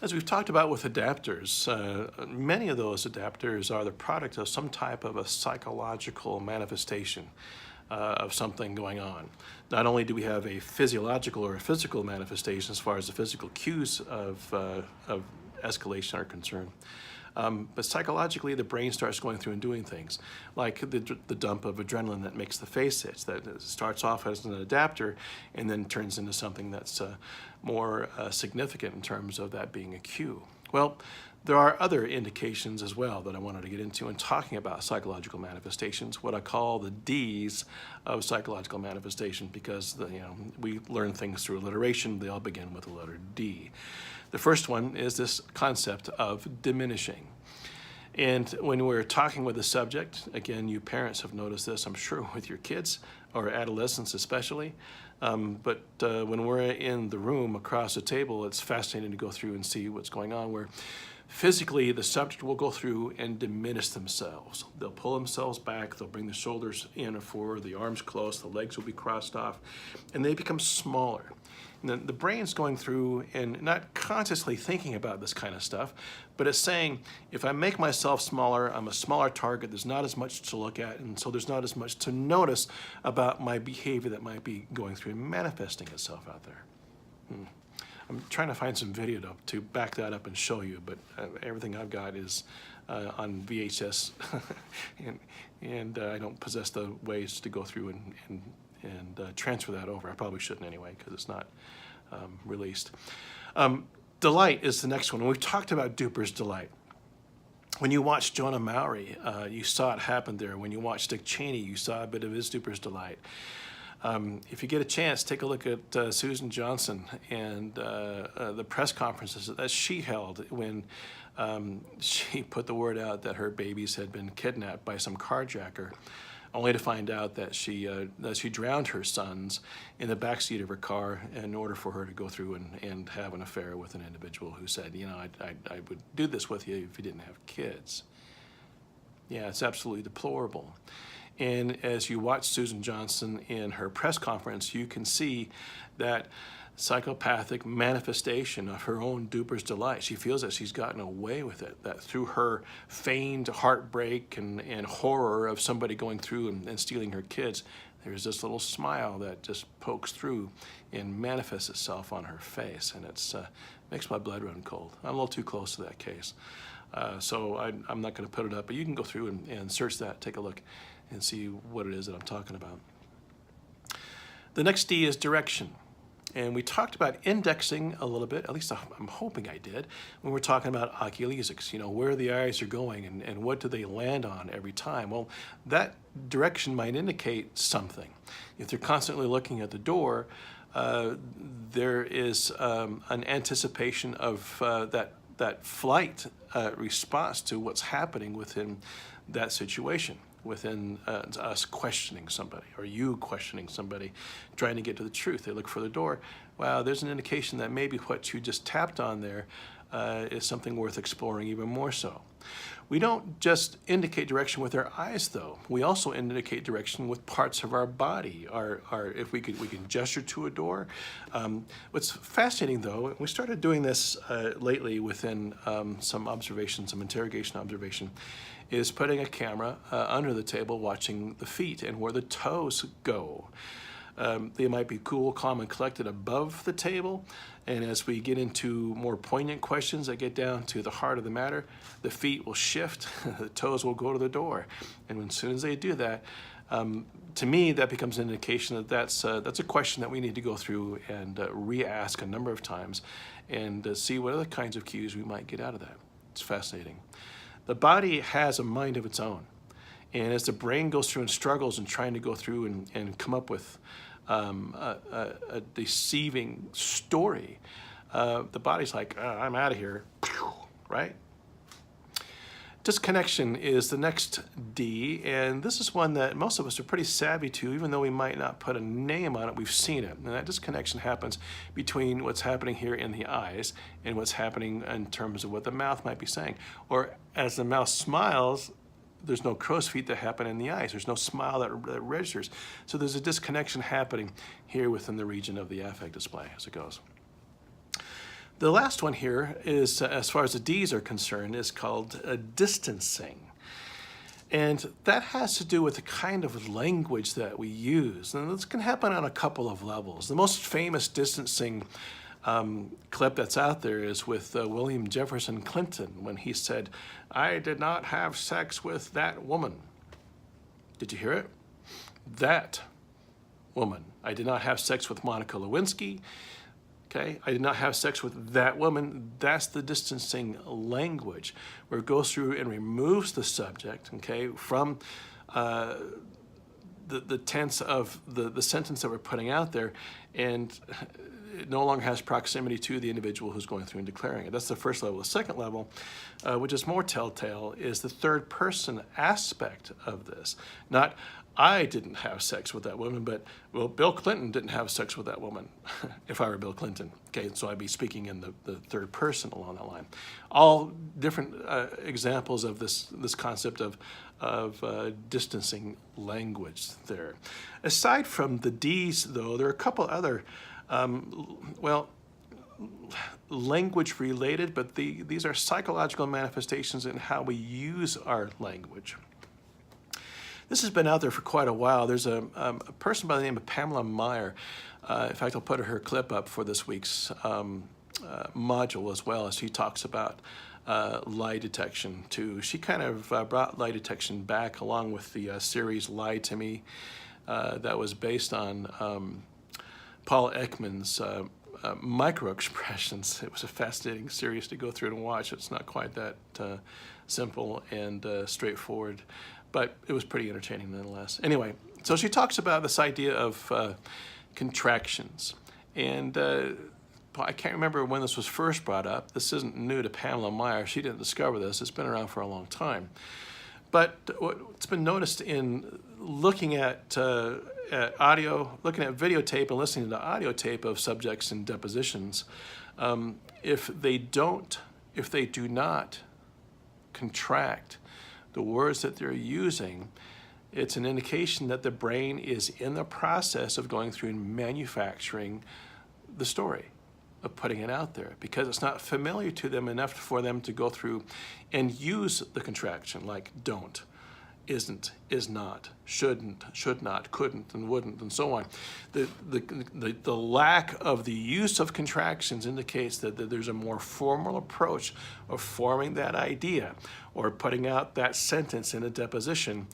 As we've talked about with adapters, many of those adapters are the product of some type of a psychological manifestation of something going on. Not only do we have a physiological or a physical manifestation as far as the physical cues of escalation are concerned, but psychologically the brain starts going through and doing things like the dump of adrenaline that makes the face itch, that starts off as an adapter and then turns into something that's more significant in terms of that being a cue. Well, there are other indications as well that I wanted to get into in talking about psychological manifestations, what I call the D's of psychological manifestation, because we learn things through alliteration. They all begin with the letter D. The first one is this concept of diminishing. And when we're talking with the subject, again, you parents have noticed this, I'm sure, with your kids, or adolescents especially, but when we're in the room across the table, it's fascinating to go through and see what's going on, where physically the subject will go through and diminish themselves. They'll pull themselves back, they'll bring the shoulders in or forward, the arms close, the legs will be crossed off, and they become smaller. And the brain's going through and not consciously thinking about this kind of stuff, but it's saying, if I make myself smaller, I'm a smaller target, there's not as much to look at, and so there's not as much to notice about my behavior that might be going through and manifesting itself out there. I'm trying to find some video to back that up and show you, but everything I've got is on VHS, and I don't possess the ways to go through and transfer that over. I probably shouldn't anyway, because it's not released. Delight is the next one. We've talked about Duper's delight. When you watched Jonah Maury, you saw it happen there. When you watched Dick Cheney, you saw a bit of his Duper's delight. If you get a chance, take a look at Susan Johnson and the press conferences that she held when she put the word out that her babies had been kidnapped by some carjacker, only to find out that she drowned her sons in the backseat of her car in order for her to go through and have an affair with an individual who said, I would do this with you if you didn't have kids. Yeah, it's absolutely deplorable. And as you watch Susan Johnson in her press conference, you can see that psychopathic manifestation of her own Duper's delight. She feels that she's gotten away with it, that through her feigned heartbreak and horror of somebody going through and stealing her kids, there's this little smile that just pokes through and manifests itself on her face, and it makes my blood run cold. I'm a little too close to that case. So I'm not going to put it up, but you can go through and search that, take a look, and see what it is that I'm talking about. The next D is direction. And we talked about indexing a little bit, at least I'm hoping I did, when we're talking about oculesics, where the eyes are going and what do they land on every time. Well, that direction might indicate something. If they're constantly looking at the door, there is an anticipation of that flight response to what's happening within that situation, within us questioning somebody, or you questioning somebody, trying to get to the truth. They look for the door. Wow, there's an indication that maybe what you just tapped on there is something worth exploring even more so. We don't just indicate direction with our eyes, though. We also indicate direction with parts of our body. If we can gesture to a door. What's fascinating, though, we started doing this lately within some interrogation observation, is putting a camera under the table watching the feet and where the toes go. They might be cool, calm, and collected above the table, and as we get into more poignant questions that get down to the heart of the matter, the feet will shift, the toes will go to the door, and as soon as they do that, to me, that becomes an indication that that's a question that we need to go through and re-ask a number of times and see what other kinds of cues we might get out of that. It's fascinating. The body has a mind of its own. And as the brain goes through and struggles and trying to go through and come up with a deceiving story, the body's like, I'm out of here, right? Disconnection is the next D, and this is one that most of us are pretty savvy to, even though we might not put a name on it, we've seen it. And that disconnection happens between what's happening here in the eyes and what's happening in terms of what the mouth might be saying. Or as the mouth smiles, there's no crow's feet that happen in the eyes. There's no smile that registers. So there's a disconnection happening here within the region of the affect display as it goes. The last one here is, as far as the D's are concerned, is called distancing. And that has to do with the kind of language that we use. And this can happen on a couple of levels. The most famous distancing clip that's out there is with William Jefferson Clinton when he said, "I did not have sex with that woman." Did you hear it? That woman. I did not have sex with Monica Lewinsky. Okay, I did not have sex with that woman. That's the distancing language, where it goes through and removes the subject, okay, from the tense of the sentence that we're putting out there, and it no longer has proximity to the individual who's going through and declaring it. That's the first level. The second level, which is more telltale, is the third person aspect of this. Not, I didn't have sex with that woman, but, well, Bill Clinton didn't have sex with that woman, if I were Bill Clinton. Okay, so I'd be speaking in the third person along that line. All different examples of this concept of distancing language there. Aside from the D's, though, there are a couple other, language related, but these are psychological manifestations in how we use our language. This has been out there for quite a while. There's a person by the name of Pamela Meyer. In fact, I'll put her clip up for this week's module as well, as she talks about lie detection too. She kind of brought lie detection back along with the series Lie to Me that was based on Paul Ekman's micro-expressions. It was a fascinating series to go through and watch. It's not quite that simple and straightforward, but it was pretty entertaining nonetheless. Anyway, so she talks about this idea of contractions. And I can't remember when this was first brought up. This isn't new to Pamela Meyer. She didn't discover this. It's been around for a long time. But what's been noticed in looking at audio, looking at videotape and listening to audio tape of subjects in depositions, if they do not contract the words that they're using, it's an indication that the brain is in the process of going through and manufacturing the story, of putting it out there, because it's not familiar to them enough for them to go through and use the contraction, like don't, isn't, is not, shouldn't, should not, couldn't, and wouldn't, and so on. The lack of the use of contractions indicates that there's a more formal approach of forming that idea or putting out that sentence in a deposition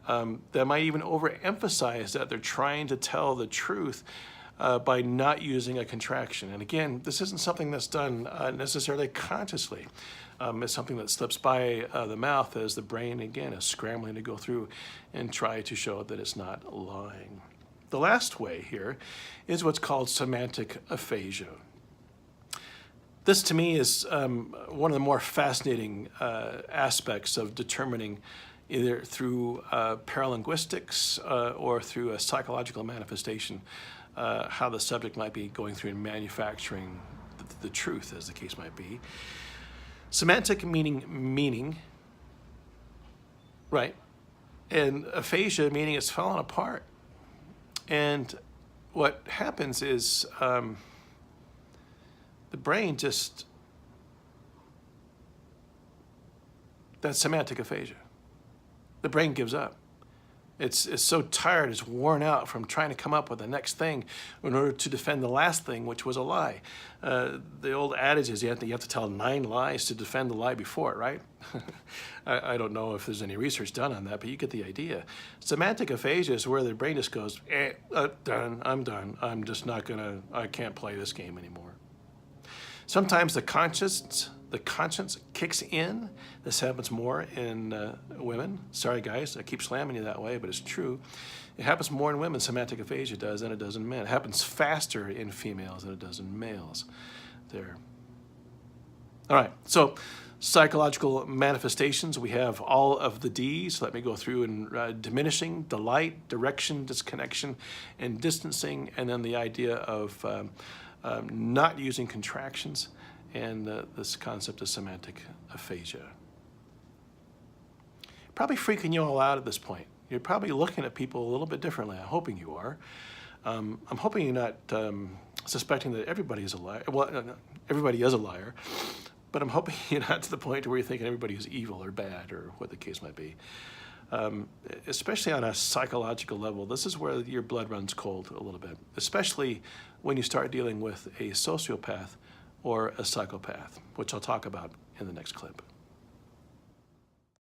that might even overemphasize that they're trying to tell the truth by not using a contraction. And again, this isn't something that's done necessarily consciously. It's something that slips by the mouth as the brain, again, is scrambling to go through and try to show that it's not lying. The last way here is what's called semantic aphasia. This, to me, is one of the more fascinating aspects of determining, either through paralinguistics or through a psychological manifestation, how the subject might be going through and manufacturing the truth, as the case might be. Semantic meaning, right? And aphasia meaning it's fallen apart. And what happens is the brain just, that's semantic aphasia. The brain gives up. It's so tired, it's worn out from trying to come up with the next thing in order to defend the last thing, which was a lie. The old adage is you have to tell 9 lies to defend the lie before it, right? I don't know if there's any research done on that, but you get the idea. Semantic aphasia is where the brain just goes, done, I'm done. I'm just not gonna, I can't play this game anymore. Sometimes the conscience kicks in. This happens more in women. Sorry, guys, I keep slamming you that way, but it's true. It happens more in women, semantic aphasia does, than it does in men. It happens faster in females than it does in males there. All right, so psychological manifestations, we have all of the D's. Let me go through and diminishing, delight, direction, disconnection, and distancing, and then the idea of not using contractions, and this concept of semantic aphasia. Probably freaking you all out at this point. You're probably looking at people a little bit differently. I'm hoping you are. I'm hoping you're not suspecting that everybody is a liar. Well, everybody is a liar, but I'm hoping you're not to the point where you're thinking everybody is evil or bad or what the case might be. Especially on a psychological level, this is where your blood runs cold a little bit, especially when you start dealing with a sociopath or a psychopath, which I'll talk about in the next clip.